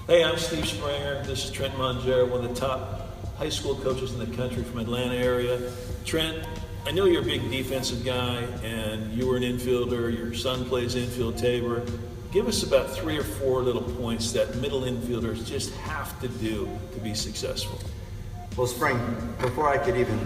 Hey, I'm Steve Springer. This is Trent Mongero, one of the top high school coaches in the country from Atlanta area. Trent, I know you're a big defensive guy, and you were an infielder. Your son plays infield, Tabor. Give us about 3 or 4 little points that middle infielders just have to do to be successful. Well, Spring, before I could even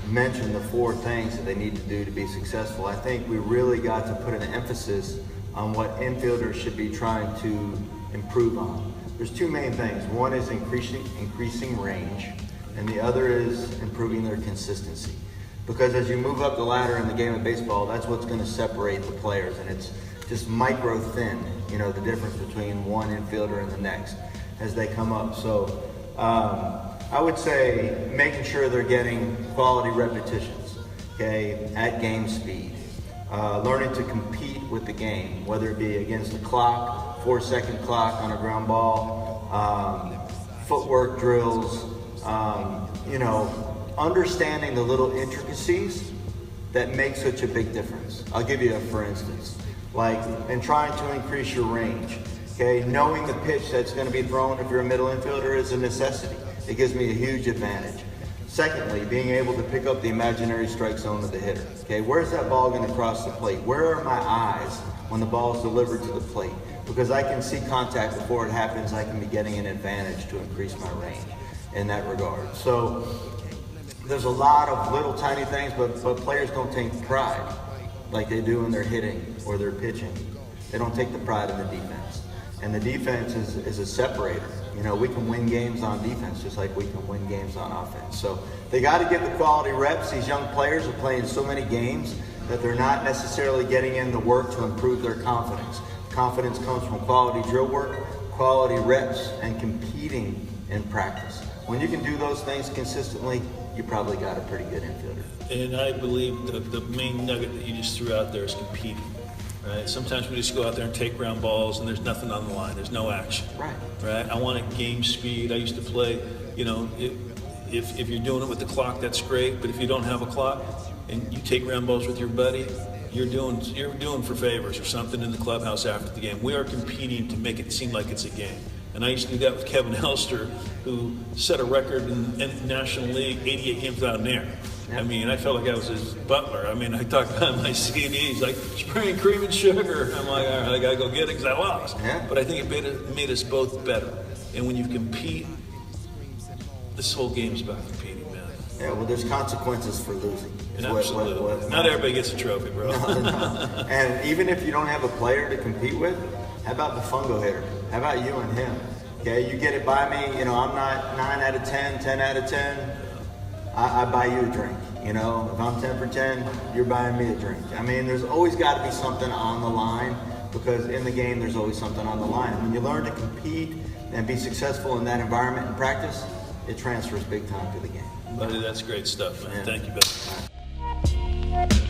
mention the 4 things that they need to do to be successful, I think we really got to put an emphasis on what infielders should be trying to improve on. There's 2 main things. One is increasing range, and the other is improving their consistency. Because as you move up the ladder in the game of baseball, that's what's going to separate the players, and it's just micro thin, the difference between one infielder and the next as they come up. So I would say making sure they're getting quality repetitions, okay, at game speed. Learning to compete with the game, whether it be against the clock, 4-second clock on a ground ball, footwork drills, understanding the little intricacies that make such a big difference. I'll give you a for instance, in trying to increase your range, okay, knowing the pitch that's going to be thrown if you're a middle infielder is a necessity. It gives me a huge advantage. Secondly, being able to pick up the imaginary strike zone of the hitter. Okay, where's that ball going to cross the plate? Where are my eyes when the ball is delivered to the plate? Because I can see contact before it happens, I can be getting an advantage to increase my range in that regard. So there's a lot of little tiny things, but players don't take pride like they do in their hitting or their pitching. They don't take the pride in the defense. And the defense is a separator. We can win games on defense just like we can win games on offense. So they got to get the quality reps. These young players are playing so many games that they're not necessarily getting in the work to improve their confidence. Confidence comes from quality drill work, quality reps, and competing in practice. When you can do those things consistently, you probably got a pretty good infielder. And I believe the main nugget that you just threw out there is competing. Right? Sometimes we just go out there and take ground balls and there's nothing on the line. There's no action. Right? I want a game speed. I used to play, if you're doing it with the clock, that's great. But if you don't have a clock and you take ground balls with your buddy, you're doing for favors or something in the clubhouse after the game. We are competing to make it seem like it's a game. And I used to do that with Kevin Elster, who set a record in the National League, 88 games without an error. I mean, I felt like I was his butler. I mean, I talked about my CDs, like spraying cream and sugar. I'm like, all right, I got to go get it because I lost. Yeah. But I think it made us both better. And when you compete, this whole game's about competing, man. Yeah, well, there's consequences for losing. Absolutely. Not everybody gets a trophy, bro. No. And even if you don't have a player to compete with, how about the fungo hitter? How about you and him? Okay, you get it by me, I'm not 9 out of 10, 10 out of 10. I buy you a drink. If I'm 10 for 10, you're buying me a drink. I mean, there's always got to be something on the line because in the game, there's always something on the line. And when you learn to compete and be successful in that environment and practice, it transfers big time to the game. Buddy, that's great stuff, man. Yeah. Thank you, buddy.